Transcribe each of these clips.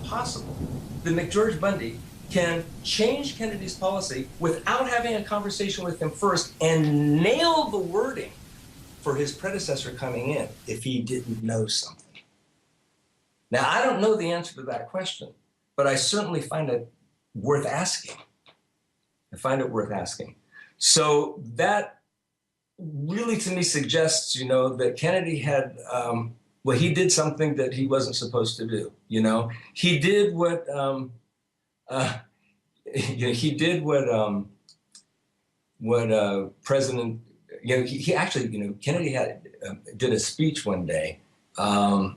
possible that McGeorge Bundy can change Kennedy's policy without having a conversation with him first and nail the wording for his predecessor coming in if he didn't know something? Now, I don't know the answer to that question, but I certainly find it worth asking. I find it worth asking. So that really, to me, suggests, that Kennedy had, he did something that he wasn't supposed to do. He did what, President, he actually, Kennedy did a speech one day to,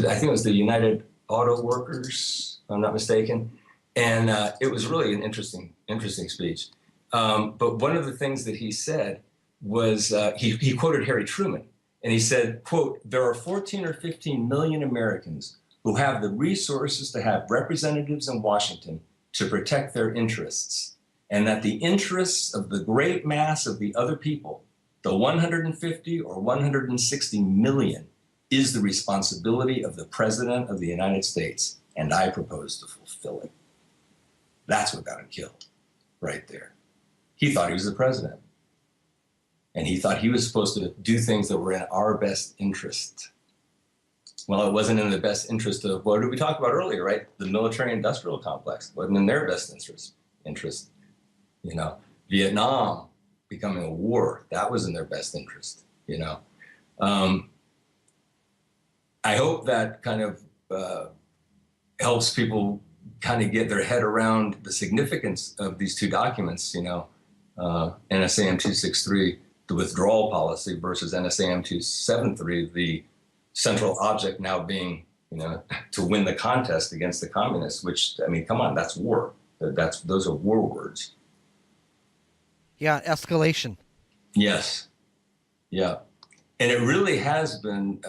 I think it was the United Auto Workers, if I'm not mistaken. And it was really an interesting speech. But one of the things that he said was, he quoted Harry Truman, and he said, quote, "There are 14 or 15 million Americans who have the resources to have representatives in Washington to protect their interests, and that the interests of the great mass of the other people, the 150 or 160 million, is the responsibility of the President of the United States, and I propose to fulfill it." That's what got him killed, right there. He thought he was the president, and he thought he was supposed to do things that were in our best interest. Well, it wasn't in the best interest of, what did we talk about earlier, right? The military-industrial complex wasn't in their best interest. Vietnam becoming a war, that was in their best interest, I hope that kind of helps people kind of get their head around the significance of these two documents, NSAM 263, the withdrawal policy, versus NSAM 273, the central object now being, to win the contest against the communists, which, come on, that's war. Those are war words. Yeah, escalation. Yes. Yeah. And it really has been,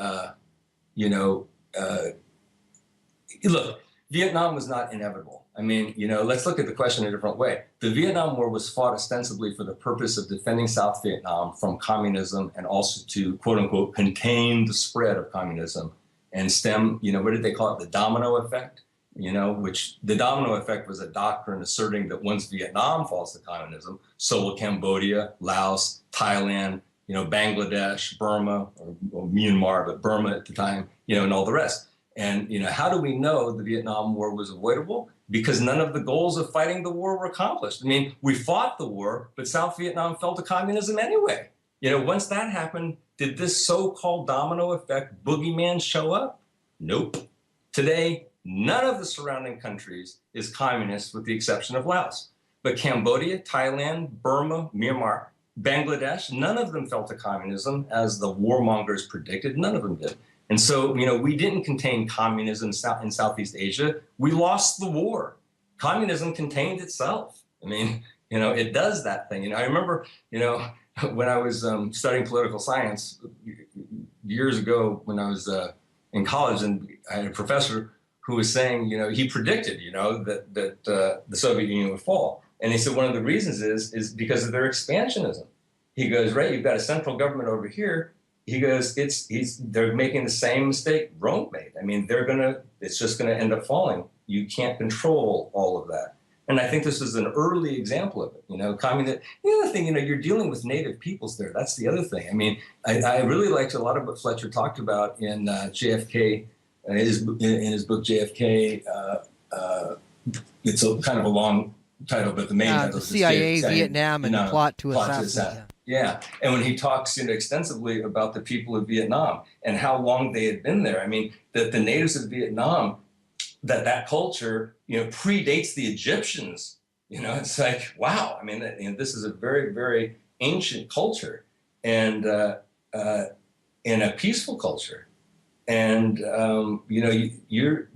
look, Vietnam was not inevitable. Let's look at the question a different way. The Vietnam War was fought ostensibly for the purpose of defending South Vietnam from communism, and also to, quote unquote, contain the spread of communism and stem, what did they call it? The domino effect, which the domino effect was a doctrine asserting that once Vietnam falls to communism, so will Cambodia, Laos, Thailand, Bangladesh, Burma, or Myanmar, but Burma at the time, and all the rest. And, how do we know the Vietnam War was avoidable? Because none of the goals of fighting the war were accomplished. We fought the war, but South Vietnam fell to communism anyway. Once that happened, did this so-called domino effect boogeyman show up? Nope. Today, none of the surrounding countries is communist with the exception of Laos. But Cambodia, Thailand, Burma, Myanmar, Bangladesh, none of them fell to communism as the warmongers predicted. None of them did. And so, we didn't contain communism in Southeast Asia. We lost the war. Communism contained itself. It does that thing. I remember, when I was studying political science years ago when I was in college, and I had a professor who was saying, he predicted, that the Soviet Union would fall. And he said one of the reasons is because of their expansionism. He goes, right, you've got a central government over here. He goes, they're making the same mistake Rome made. It's just gonna end up falling. You can't control all of that. And I think this is an early example of it. The other thing, you're dealing with native peoples there. That's the other thing. I really liked a lot of what Fletcher talked about in JFK, in his book JFK. It's kind of a long title, but the main title the is CIA, Vietnam, and the plot to assassinate. Yeah, and when he talks extensively about the people of Vietnam and how long they had been there, that the natives of Vietnam, that culture, predates the Egyptians. It's like, wow. This is a very, very ancient culture, and in a peaceful culture, and you're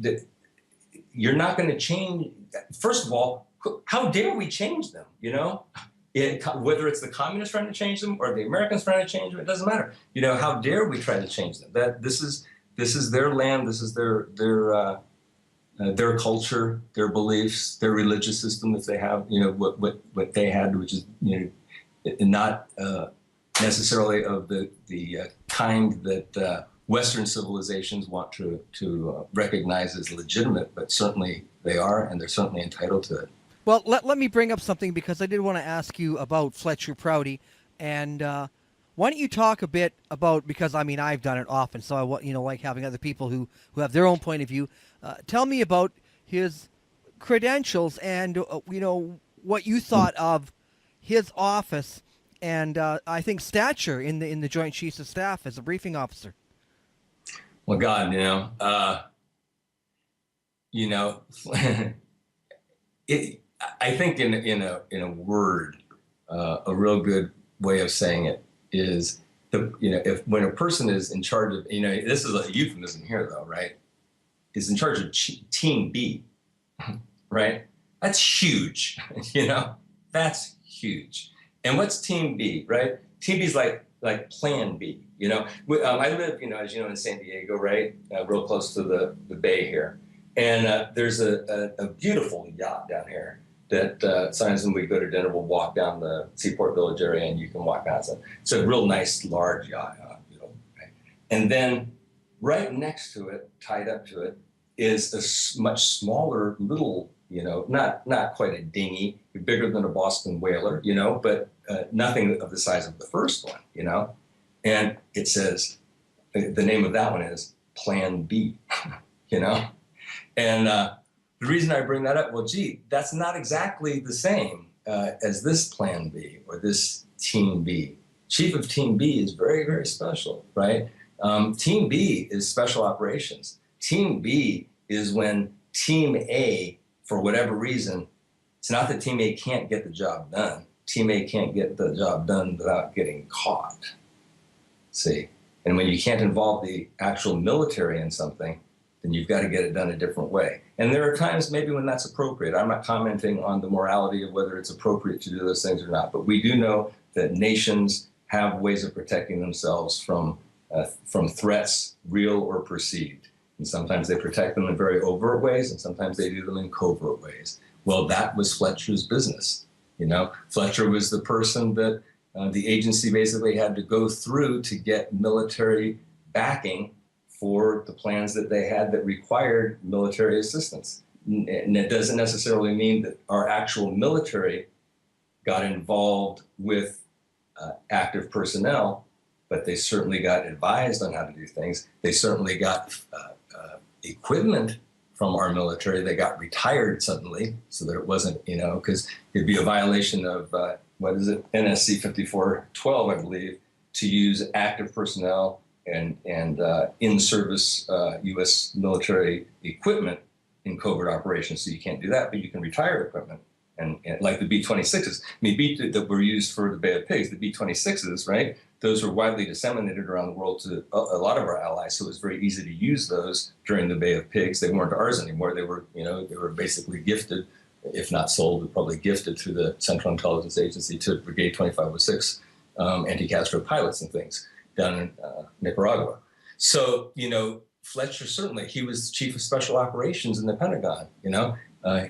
not going to change. First of all, how dare we change them? Whether it's the communists trying to change them or the Americans trying to change them, it doesn't matter. How dare we try to change them? That this is their land, this is their culture, their beliefs, their religious system if they have, what they had, which is not necessarily of the kind that Western civilizations want to recognize as legitimate, but certainly they are, and they're certainly entitled to it. Well, let me bring up something, because I did want to ask you about Fletcher Prouty, and why don't you talk a bit about, because I mean I've done it often, so I like having other people who have their own point of view. Tell me about his credentials and what you thought of his office and I think stature in the Joint Chiefs of Staff as a briefing officer. Well, God, I think in a word, a real good way of saying it is when a person is in charge of, this is a euphemism here though, right? Is in charge of Team B, right? That's huge, that's huge. And what's Team B, right? Team B is like Plan B, I live, as you know, in San Diego, right? Real close to the bay here. And there's a beautiful yacht down here that sometimes when we go to dinner, we'll walk down the Seaport Village area and you can walk past it. It's a real nice, large yacht. Right? And then right next to it, tied up to it, is a much smaller little, not quite a dinghy, bigger than a Boston whaler, but nothing of the size of the first one, And it says, the name of that one is Plan B, And the reason I bring that up, well, gee, that's not exactly the same as this Plan B or this Team B. Chief of Team B is very, very special, right? Team B is special operations. Team B is when Team A, for whatever reason, it's not that Team A can't get the job done. Team A can't get the job done without getting caught. See? And when you can't involve the actual military in something, then you've got to get it done a different way. And there are times maybe when that's appropriate. I'm not commenting on the morality of whether it's appropriate to do those things or not, but we do know that nations have ways of protecting themselves from threats, real or perceived. And sometimes they protect them in very overt ways, and sometimes they do them in covert ways. Well, that was Fletcher's business. Fletcher was the person that the agency basically had to go through to get military backing for the plans that they had that required military assistance. And it doesn't necessarily mean that our actual military got involved with active personnel, but they certainly got advised on how to do things. They certainly got equipment from our military. They got retired suddenly so that it wasn't, because it'd be a violation of, NSC 5412, I believe, to use active personnel and in-service U.S. military equipment in covert operations. So you can't do that, but you can retire equipment. And like the B-26s, that were used for the Bay of Pigs, the B-26s, right? Those were widely disseminated around the world to a lot of our allies, so it was very easy to use those during the Bay of Pigs. They weren't ours anymore. They were, they were basically gifted, if not sold, probably gifted through the Central Intelligence Agency to Brigade 2506 anti-Castro pilots and things down in Nicaragua. So, Fletcher, certainly, he was chief of special operations in the Pentagon,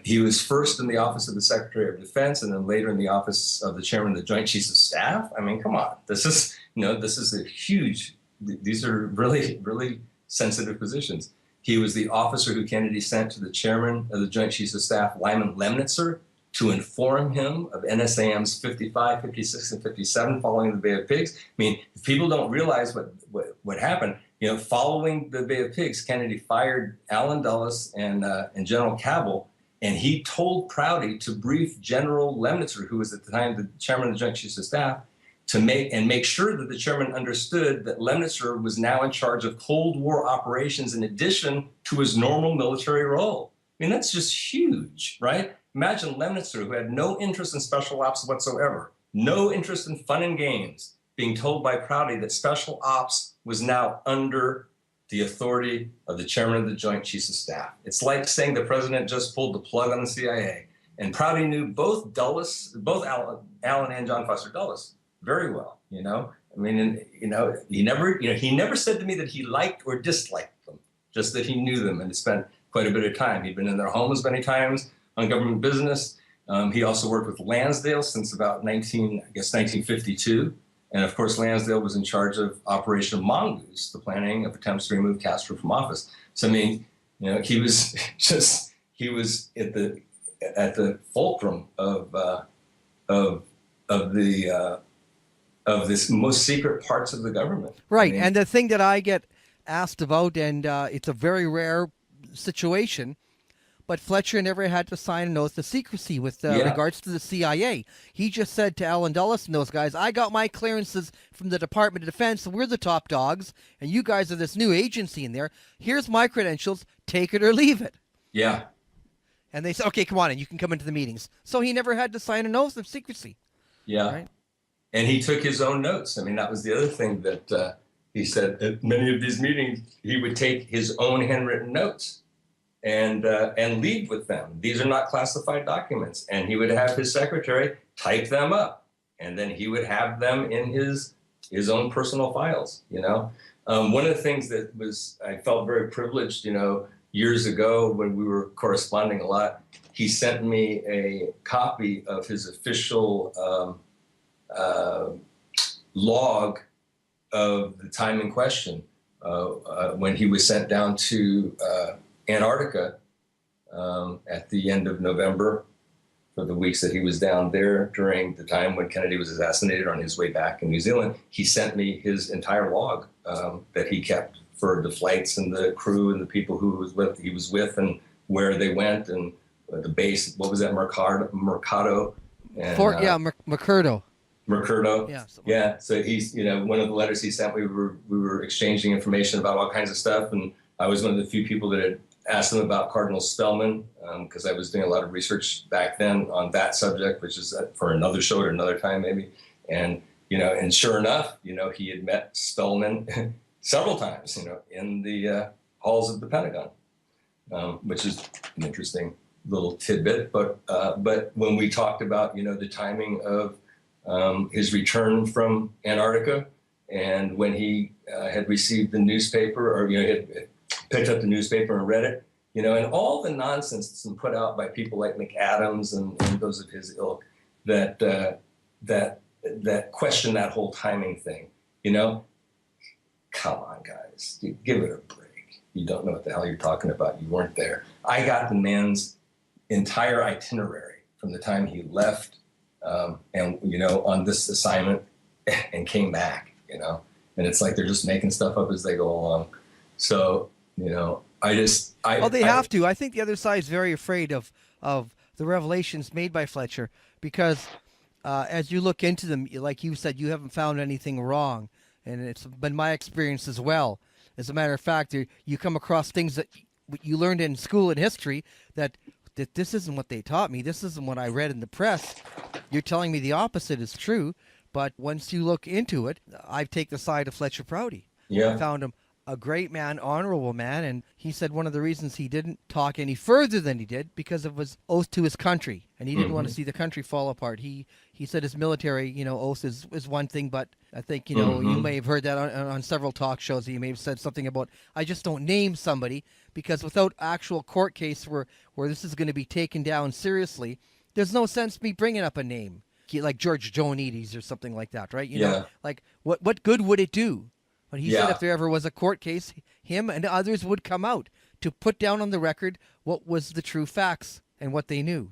He was first in the office of the Secretary of Defense and then later in the office of the Chairman of the Joint Chiefs of Staff. I mean, come on, this is a huge, these are really, really sensitive positions. He was the officer who Kennedy sent to the Chairman of the Joint Chiefs of Staff, Lyman Lemnitzer, to inform him of NSAM's 55, 56, and 57 following the Bay of Pigs. I mean, if people don't realize what happened, following the Bay of Pigs, Kennedy fired Allen Dulles and General Cabell, and he told Prouty to brief General Lemnitzer, who was at the time the Chairman of the Joint Chiefs of Staff, to make sure that the chairman understood that Lemnitzer was now in charge of Cold War operations in addition to his normal military role. I mean, that's just huge, right? Imagine Lemnitzer, who had no interest in special ops whatsoever, no interest in fun and games, being told by Prouty that special ops was now under the authority of the Chairman of the Joint Chiefs of Staff. It's like saying the president just pulled the plug on the CIA. And Prouty knew both Allen and John Foster Dulles very well, I mean, and, he never said to me that he liked or disliked them, just that he knew them and had spent quite a bit of time. He'd been in their homes many times on government business. He also worked with Lansdale since about 1952. And of course, Lansdale was in charge of Operation Mongoose, the planning of attempts to remove Castro from office. So I mean, he was he was at the fulcrum of this most secret parts of the government. Right. I mean, and the thing that I get asked about, and it's a very rare situation, but Fletcher never had to sign an oath of secrecy with regards to the CIA. He just said to Allen Dulles and those guys, I got my clearances from the Department of Defense, and we're the top dogs, and you guys are this new agency in there. Here's my credentials. Take it or leave it. Yeah. And they said, okay, come on, and you can come into the meetings. So he never had to sign an oath of secrecy. Yeah. Right? And he took his own notes. I mean, that was the other thing that he said at many of these meetings, he would take his own handwritten notes and leave with them. These are not classified documents. And he would have his secretary type them up. And then he would have them in his own personal files, One of the things that I felt very privileged, years ago when we were corresponding a lot, he sent me a copy of his official log of the time in question when he was sent down to Antarctica at the end of November for the weeks that he was down there during the time when Kennedy was assassinated on his way back in New Zealand. He sent me his entire log that he kept for the flights and the crew and the people he was with and where they went and the base. What was that? Mercado. And, Mercado. Mercado. Yeah. Yeah. So he's, one of the letters he sent, we were exchanging information about all kinds of stuff. And I was one of the few people that had asked him about Cardinal Spellman, because I was doing a lot of research back then on that subject, which is for another show or another time maybe. And, and sure enough, he had met Spellman several times, in the halls of the Pentagon, which is an interesting little tidbit. But when we talked about, the timing of his return from Antarctica, and when he had received the newspaper, or had picked up the newspaper and read it, and all the nonsense that's been put out by people like McAdams and those of his ilk that question that whole timing thing, Come on, guys, give it a break. You don't know what the hell you're talking about. You weren't there. I got the man's entire itinerary from the time he left and, on this assignment and came back, and it's like they're just making stuff up as they go along. So, they have to. I think the other side is very afraid of the revelations made by Fletcher because as you look into them, like you said, you haven't found anything wrong. And it's been my experience as well. As a matter of fact, you come across things that you learned in school in history that this isn't what they taught me. This isn't what I read in the press. You're telling me the opposite is true. But once you look into it, I take the side of Fletcher Prouty. Yeah. I found him a great man, honorable man, and he said one of the reasons he didn't talk any further than he did because of his oath to his country, and he didn't want to see the country fall apart. He said his military, oath is one thing, but I think, you may have heard that on several talk shows. He may have said something about, I just don't name somebody because without actual court case where this is going to be taken down seriously, there's no sense me bringing up a name like George Joanides or something like that, right? You know, like what good would it do? But he said if there ever was a court case, him and others would come out to put down on the record what was the true facts and what they knew,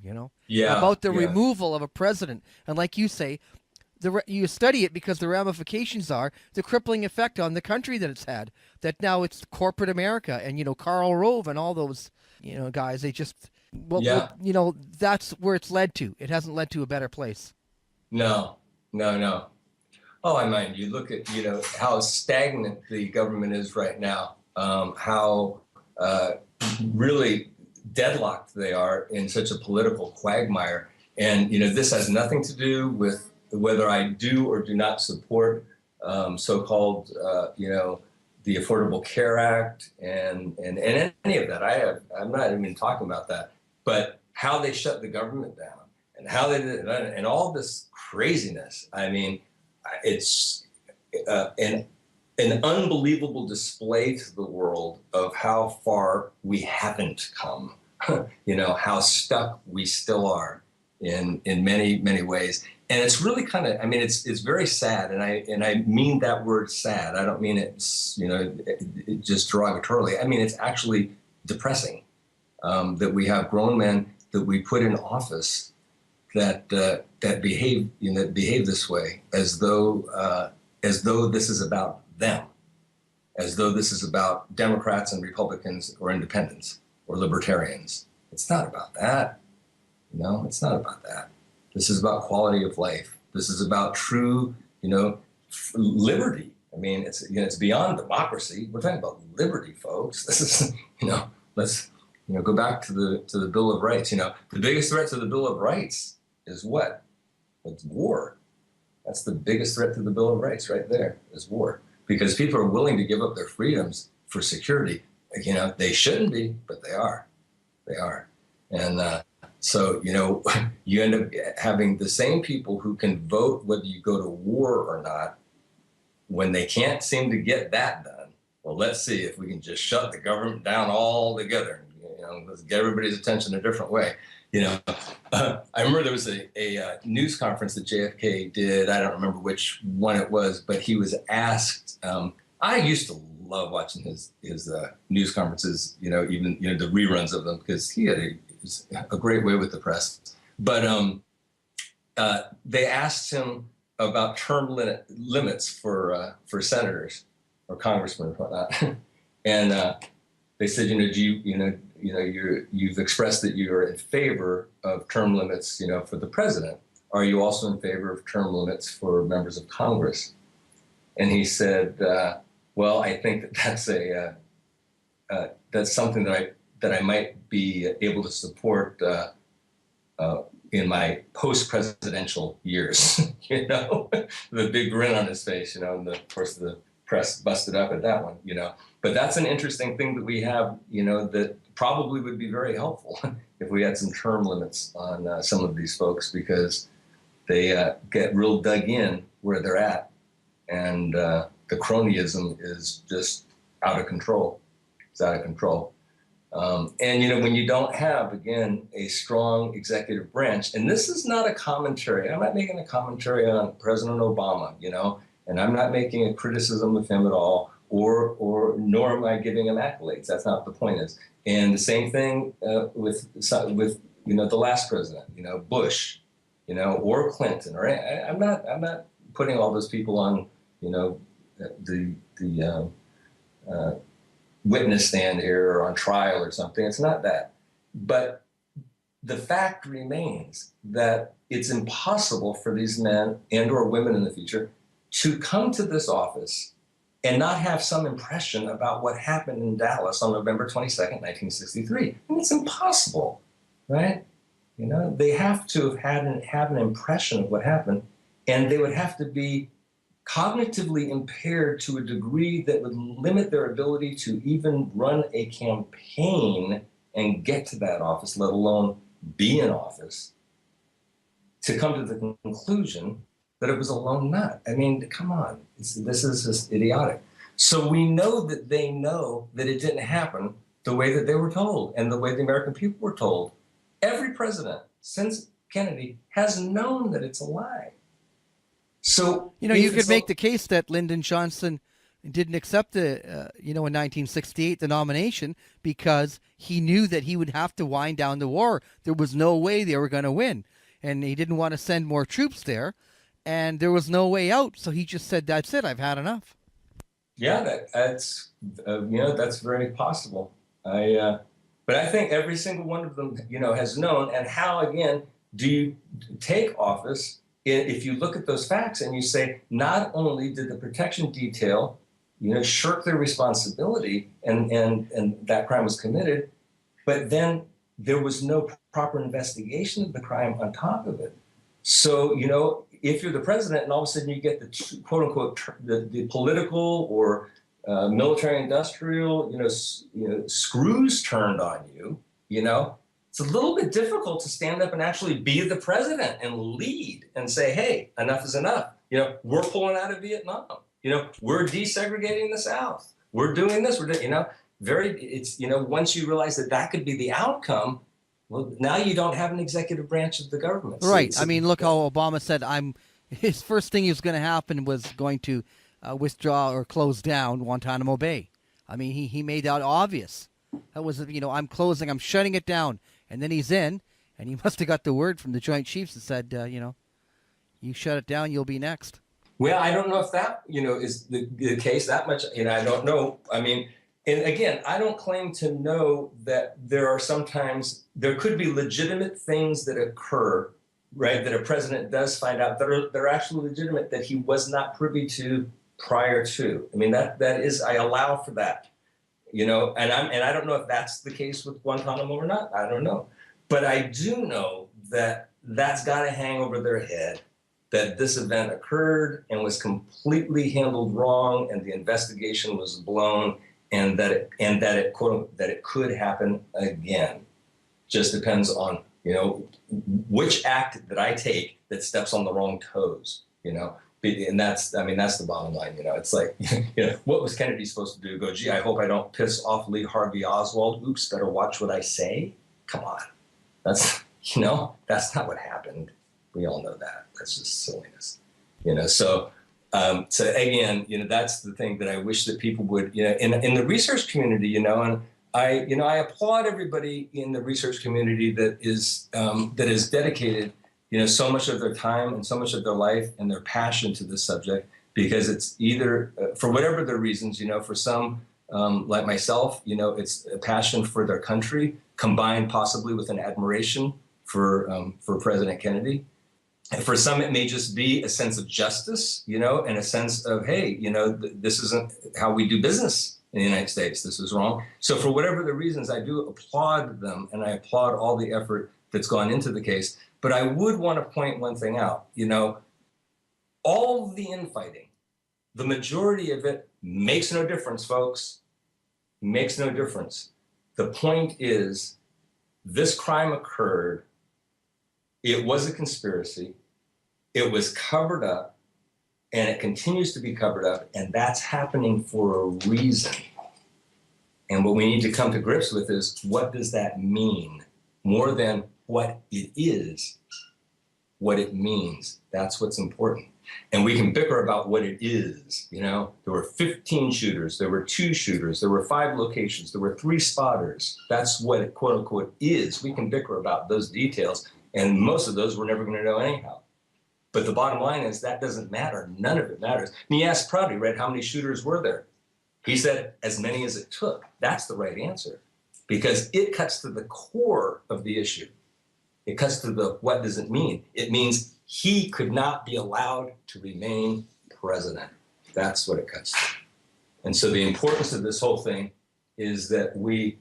about the removal of a president. And like you say, you study it because the ramifications are the crippling effect on the country that it's had, that now it's corporate America and, Karl Rove and all those, guys, they just, that's where it's led to. It hasn't led to a better place. No. Oh, I mind you look at, how stagnant the government is right now, how really deadlocked they are in such a political quagmire. And, this has nothing to do with whether I do or do not support so-called, the Affordable Care Act and any of that. I'm not even talking about that. But how they shut the government down and how they did it and all this craziness. I mean, it's an unbelievable display to the world of how far we haven't come, how stuck we still are. in many ways. And it's really kind of, I mean, it's very sad, and I mean that word sad. I don't mean it, just derogatorily. I mean it's actually depressing that we have grown men that we put in office that behave this way, as though this is about them, as though this is about Democrats and Republicans or independents or libertarians. It's not about that. No, it's not about that. This is about quality of life. This is about true, liberty. I mean, it's beyond democracy. We're talking about liberty, folks. This is, let's, go back to the Bill of Rights. The biggest threat to the Bill of Rights is what? It's war. That's the biggest threat to the Bill of Rights right there, is war. Because people are willing to give up their freedoms for security. They shouldn't be, but they are. They are. And so, you end up having the same people who can vote whether you go to war or not. When they can't seem to get that done, well, let's see if we can just shut the government down altogether. Let's get everybody's attention a different way. I remember there was a news conference that JFK did. I don't remember which one it was, but he was asked. I used to love watching his news conferences. Even the reruns of them, because he had a great way with the press. But they asked him about term limits for senators or congressmen and whatnot, and they said, you've expressed that you are in favor of term limits, for the president. Are you also in favor of term limits for members of Congress? And he said, well, I think that's something that I might be able to support in my post-presidential years. The big grin on his face, and of course the press busted up at that one. But that's an interesting thing that we have, that probably would be very helpful if we had some term limits on some of these folks, because they get real dug in where they're at, and the cronyism is just out of control. It's out of control. And when you don't have, again, a strong executive branch, and this is not a commentary. I'm not making a commentary on President Obama, and I'm not making a criticism of him at all, or nor am I giving him accolades. That's not the point is. And the same thing with the last president, Bush, or Clinton, or I'm not putting all those people on, the witness stand here or on trial or something. It's not that. But the fact remains that it's impossible for these men and or women in the future to come to this office and not have some impression about what happened in Dallas on November 22nd, 1963. And it's impossible, right? They have to have an impression of what happened, and they would have to be cognitively impaired to a degree that would limit their ability to even run a campaign and get to that office, let alone be in office, to come to the conclusion that it was a lone nut. I mean, come on, this is just idiotic. So we know that they know that it didn't happen the way that they were told and the way the American people were told. Every president since Kennedy has known that it's a lie. So you could make the case that Lyndon Johnson didn't accept in 1968 the nomination because he knew that he would have to wind down the war. There was no way they were going to win, and he didn't want to send more troops there, and there was no way out. So he just said, "That's it. I've had enough." Yeah, that's very possible. But I think every single one of them, has known. And how, again, do you take office if you look at those facts and you say, not only did the protection detail, shirk their responsibility and that crime was committed, but then there was no proper investigation of the crime on top of it. So, if you're the president and all of a sudden you get the quote unquote the political or military industrial screws turned on you, it's a little bit difficult to stand up and actually be the president and lead and say, hey, enough is enough. We're pulling out of Vietnam. We're desegregating the South. We're doing this. We're doing, once you realize that could be the outcome, Well, now you don't have an executive branch of the government. Right. I mean, look how Obama said his first thing was going to happen was going to withdraw or close down Guantanamo Bay. I mean, he made that obvious. That was, I'm shutting it down. And then he's in, and he must have got the word from the Joint Chiefs that said, you shut it down, you'll be next. Well, I don't know if that, is the case that much. I don't know. I mean, and again, I don't claim to know that there could be legitimate things that occur, right, that a president does find out that are actually legitimate that he was not privy to prior to. I mean, that is, I allow for that, and I don't know if that's the case with Guantanamo or not. I don't know. But I do know that that's got to hang over their head, that this event occurred and was completely handled wrong, and the investigation was blown, and that it quote that it could happen again. Just depends on which act that I take that steps on the wrong toes. And that's the bottom line. It's like what was Kennedy supposed to do? Go, gee, I hope I don't piss off Lee Harvey Oswald. Oops, better watch what I say. Come on, that's that's not what happened. We all know that. That's just silliness. So again, that's the thing that I wish that people would, in the research community, and I applaud everybody in the research community that is dedicated, so much of their time and so much of their life and their passion to this subject, because it's either for whatever their reasons, for some like myself, it's a passion for their country combined possibly with an admiration for President Kennedy. And for some, it may just be a sense of justice, and a sense of, hey, this isn't how we do business in the United States. This is wrong. So for whatever the reasons, I do applaud them, and I applaud all the effort that's gone into the case. But I would want to point one thing out. All the infighting, the majority of it makes no difference, folks. Makes no difference. The point is, this crime occurred. It was a conspiracy. It was covered up, and it continues to be covered up, and that's happening for a reason. And what we need to come to grips with is, what does that mean? More than what it is, what it means. That's what's important. And we can bicker about what it is. There were 15 shooters, there were 2 shooters, there were 5 locations, there were 3 spotters. That's what it, quote unquote, is. We can bicker about those details. And most of those we're never going to know anyhow. But the bottom line is that doesn't matter. None of it matters. And he asked Prouty, right, how many shooters were there? He said, as many as it took. That's the right answer, because it cuts to the core of the issue. It cuts to the what does it mean? It means he could not be allowed to remain president. That's what it cuts to. And so the importance of this whole thing is that we,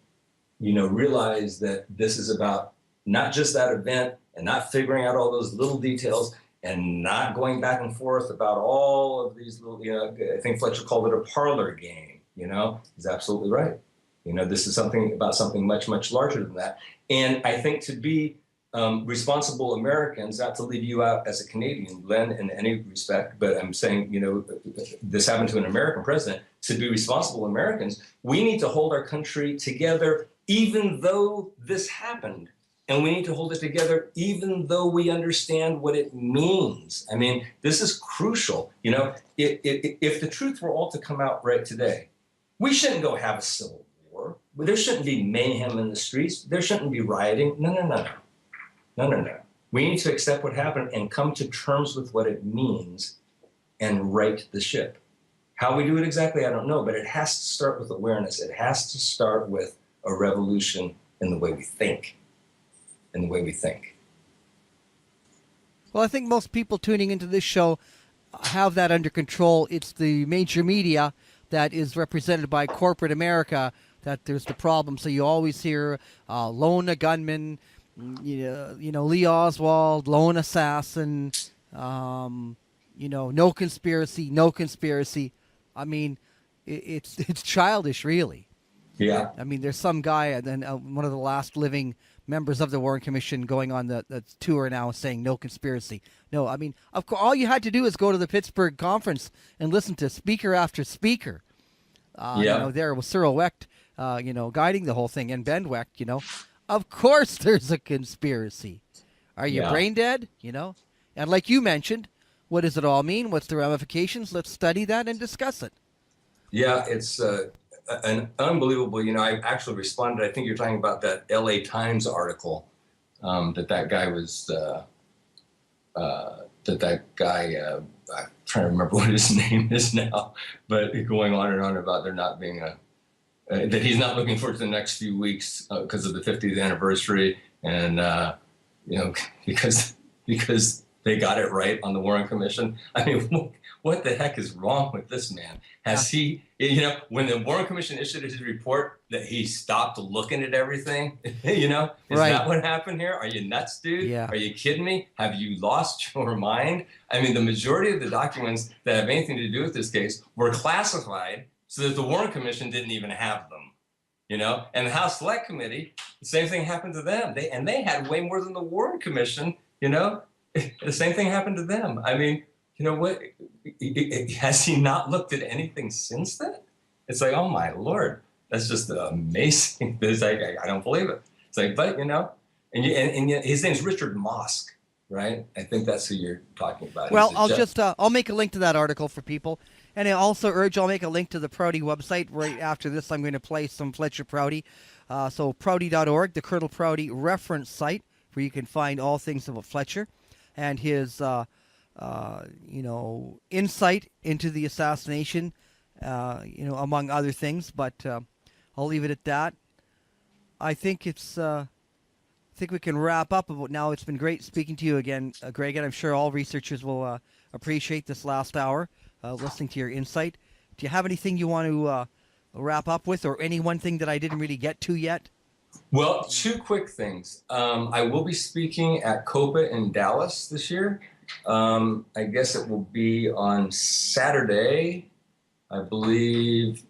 realize that this is about not just that event, and not figuring out all those little details, and not going back and forth about all of these little, I think Fletcher called it a parlor game, he's absolutely right. This is something much, much larger than that. And I think to be responsible Americans, not to leave you out as a Canadian, Len, in any respect, but I'm saying, this happened to an American president. To be responsible Americans, we need to hold our country together, even though this happened. And we need to hold it together even though we understand what it means. I mean, this is crucial. If the truth were all to come out right today, we shouldn't go have a civil war. There shouldn't be mayhem in the streets. There shouldn't be rioting. No. We need to accept what happened and come to terms with what it means and right the ship. How we do it exactly, I don't know, but it has to start with awareness. It has to start with a revolution in the way we think. Well, I think most people tuning into this show have that under control. It's the major media that is represented by corporate America that there's the problem. So you always hear lone gunman, Lee Oswald, lone assassin, no conspiracy. I mean, it's childish, really. Yeah. I mean, there's some guy, and then one of the last living members of the Warren Commission going on the tour now saying no conspiracy. No, I mean, of course, all you had to do is go to the Pittsburgh conference and listen to speaker after speaker. There was Cyril Wecht, guiding the whole thing, and Ben Wecht, Of course there's a conspiracy. Are you Yeah. brain dead? You know? And like you mentioned, what does it all mean? What's the ramifications? Let's study that and discuss it. Yeah, it's an unbelievable, I actually responded. I think you're talking about that LA Times article that guy was, I'm trying to remember what his name is now, but going on and on about there not being that he's not looking forward to the next few weeks because of the 50th anniversary. And, because they got it right on the Warren Commission. I mean, what the heck is wrong with this man? Has he, when the Warren Commission issued his report, that he stopped looking at everything? Is Right. that what happened here? Are you nuts, dude? Yeah. Are you kidding me? Have you lost your mind? I mean, the majority of the documents that have anything to do with this case were classified so that the Warren Commission didn't even have them. And the House Select Committee, the same thing happened to them. They had way more than the Warren Commission. The same thing happened to them. I mean, what? Has he not looked at anything since then? It's like, oh my Lord, that's just amazing. It's like, I don't believe it. It's like, but and his name's Richard Mosk, right? I think that's who you're talking about. Well, I'll make a link to that article for people. And I also urge, I'll make a link to the Prouty website. Right after this, I'm going to play some Fletcher Prouty. So Prouty.org, the Colonel Prouty reference site, where you can find all things about Fletcher and his, insight into the assassination, among other things. But I'll leave it at that. I think I think we can wrap up about now. It's been great speaking to you again, Greg, and I'm sure all researchers will appreciate this last hour, listening to your insight. Do you have anything you want to wrap up with, or any one thing that I didn't really get to yet? Well, two quick things. I will be speaking at COPA in Dallas this year. I guess it will be on Saturday. I believe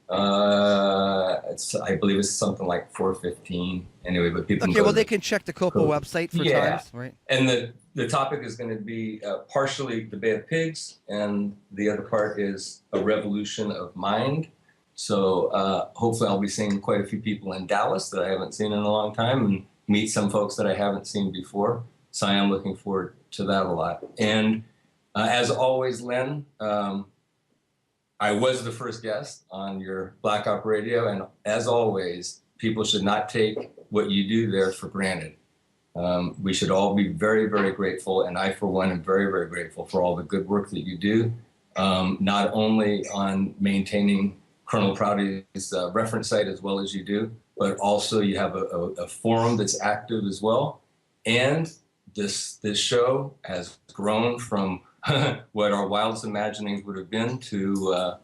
it's something like 4:15. Anyway, but people. Okay, well, they can check the COPA website for times, right? And the topic is going to be partially the Bay of Pigs, and the other part is a revolution of mind. So hopefully I'll be seeing quite a few people in Dallas that I haven't seen in a long time, and meet some folks that I haven't seen before. So I am looking forward to that a lot. And as always, Len, I was the first guest on your Black Op Radio, and as always, people should not take what you do there for granted. We should all be very, very grateful, and I, for one, am very, very grateful for all the good work that you do, not only on maintaining Colonel Prouty's reference site as well as you do, but also you have a forum that's active as well. And this show has grown from what our wildest imaginings would have been to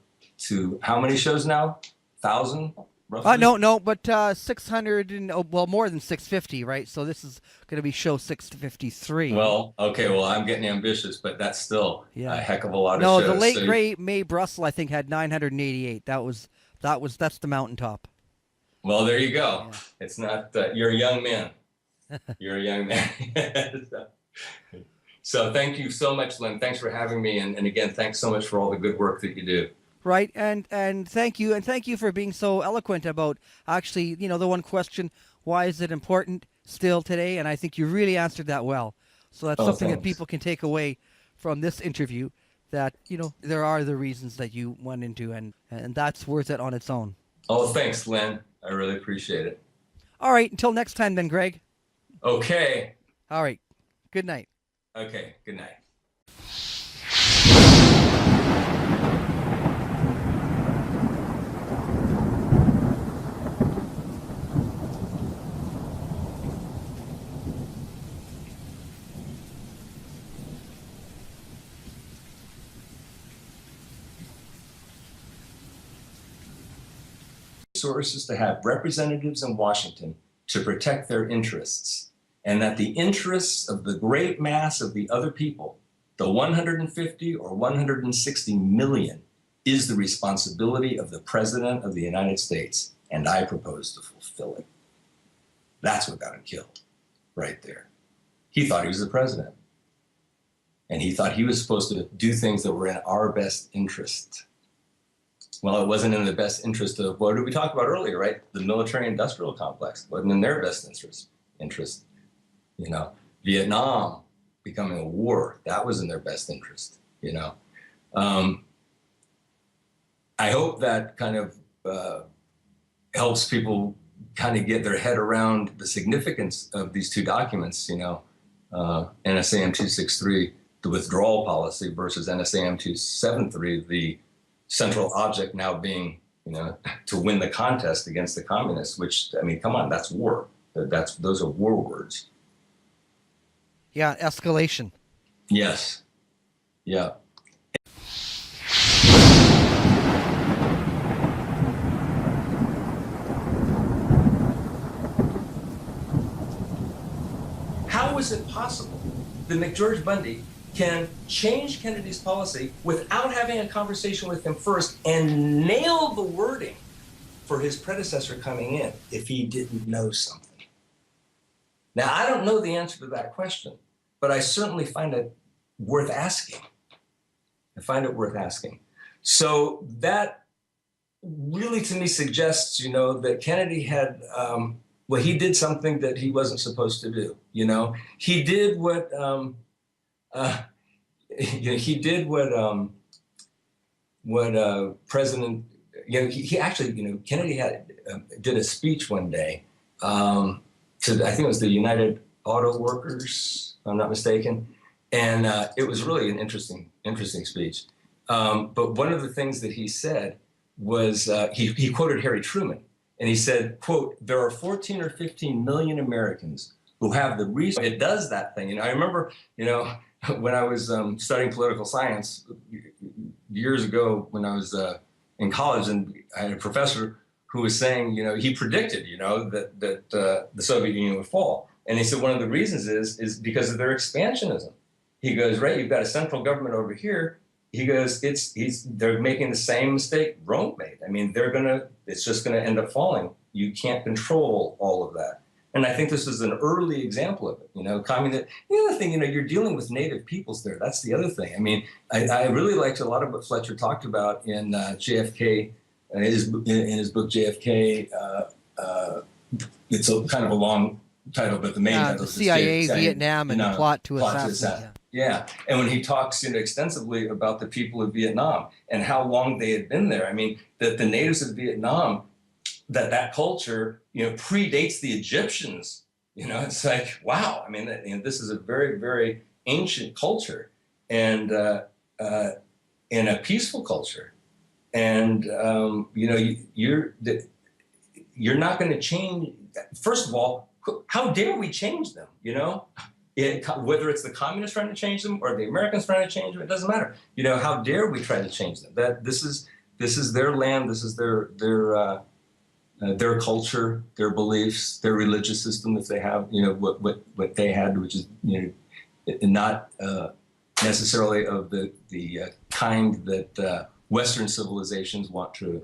how many shows now? 1,000, roughly? No, but 600 and more than 650, right? So this is going to be show 653. Well, okay, well, I'm getting ambitious, but that's still a heck of a lot of shows. shows. No, the late great Mae Brussel, I think, had 988. That's the mountaintop. Well, there you go. Yeah. It's not you're a young man. You're a young man. So thank you so much, Len. Thanks for having me, and again, thanks so much for all the good work that you do. Right, and thank you for being so eloquent about actually, the one question, why is it important still today? And I think you really answered that well. So that's something that people can take away from this interview, that, there are the reasons that you went into, and that's worth it on its own. Oh, thanks, Len. I really appreciate it. All right, until next time then, Greg. Okay. All right. Good night. Okay, good night. Resources to have representatives in Washington to protect their interests, and that the interests of the great mass of the other people, the 150 or 160 million, is the responsibility of the President of the United States, and I propose to fulfill it. That's what got him killed, right there. He thought he was the president, and he thought he was supposed to do things that were in our best interest. Well, it wasn't in the best interest of, what did we talk about earlier, right? The military-industrial complex wasn't in their best interest. interest. Vietnam becoming a war, that was in their best interest. I hope that kind of helps people kind of get their head around the significance of these two documents, NSAM 263, the withdrawal policy, versus NSAM 273, the central object now being, to win the contest against the communists, which, I mean, come on, that's war. Those are war words. Yeah, escalation. Yes. Yeah. How is it possible that McGeorge Bundy can change Kennedy's policy without having a conversation with him first and nail the wording for his predecessor coming in if he didn't know something? Now, I don't know the answer to that question, but I certainly find it worth asking. I find it worth asking. So that really, to me, suggests, that Kennedy had, he did something that he wasn't supposed to do. He did what, President, he actually, Kennedy did a speech one day to, I think it was the United Auto Workers, if I'm not mistaken. And it was really an interesting speech. But one of the things that he said was, he quoted Harry Truman. And he said, quote, "There are 14 or 15 million Americans who have the reason." It does that thing. I remember, when I was studying political science years ago when I was in college, and I had a professor who was saying, he predicted, that the Soviet Union would fall. And he said one of the reasons is because of their expansionism. He goes, right, you've got a central government over here. He goes, they're making the same mistake Rome made. I mean, it's just gonna end up falling. You can't control all of that. And I think this is an early example of it. The other thing, you're dealing with native peoples there. That's the other thing. I mean, I really liked a lot of what Fletcher talked about in JFK, in his book JFK. It's kind of a long title, but the main title the is CIA, Vietnam, and the plot to assassinate. Yeah, and when he talks extensively about the people of Vietnam and how long they had been there, I mean, that the natives of Vietnam, that culture, predates the Egyptians. It's like, wow. I mean, this is a very, very ancient culture, and in a peaceful culture, and you're not going to change. First of all, how dare we change them? Whether it's the communists trying to change them or the Americans trying to change them, it doesn't matter. How dare we try to change them? That this is their land, this is their culture, their beliefs, their religious system if they have, what they had, which is not necessarily of the kind that Western civilizations want to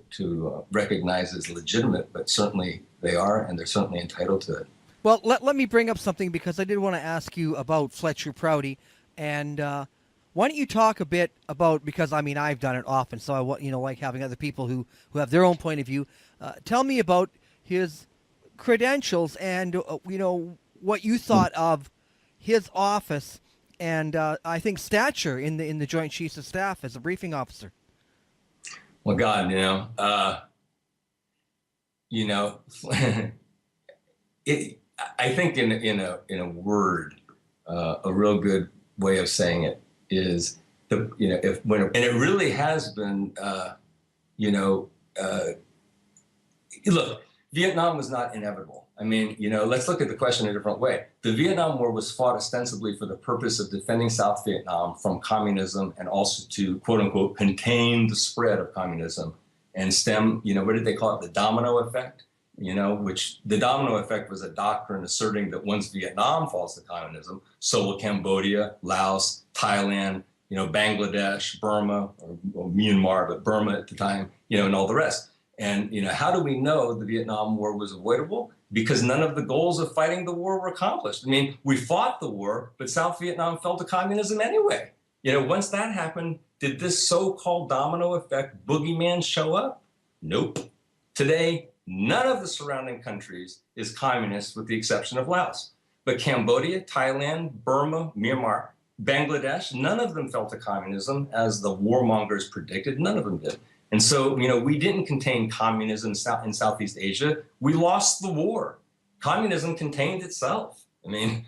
recognize as legitimate, but certainly they are, and they're certainly entitled to it. Well, let me bring up something because I did want to ask you about Fletcher Prouty, and why don't you talk a bit about, because I mean I've done it often, so I like having other people who have their own point of view. Tell me about his credentials and what you thought of his office and I think stature in the Joint Chiefs of Staff as a briefing officer. Well, God, I think in a word, a real good way of saying it is and it really has been, look, Vietnam was not inevitable. I mean, let's look at the question a different way. The Vietnam War was fought ostensibly for the purpose of defending South Vietnam from communism and also to, quote unquote, contain the spread of communism and stem, what did they call it? The domino effect. Which the domino effect was a doctrine asserting that once Vietnam falls to communism, so will Cambodia, Laos, Thailand, Bangladesh, Burma, or Myanmar, but Burma at the time, and all the rest. And, how do we know the Vietnam War was avoidable? Because none of the goals of fighting the war were accomplished. I mean, we fought the war, but South Vietnam fell to communism anyway. Once that happened, did this so-called domino effect boogeyman show up? Nope. Today, none of the surrounding countries is communist with the exception of Laos. But Cambodia, Thailand, Burma, Myanmar, Bangladesh, none of them fell to communism as the warmongers predicted. None of them did. And so, we didn't contain communism in Southeast Asia. We lost the war. Communism contained itself. I mean,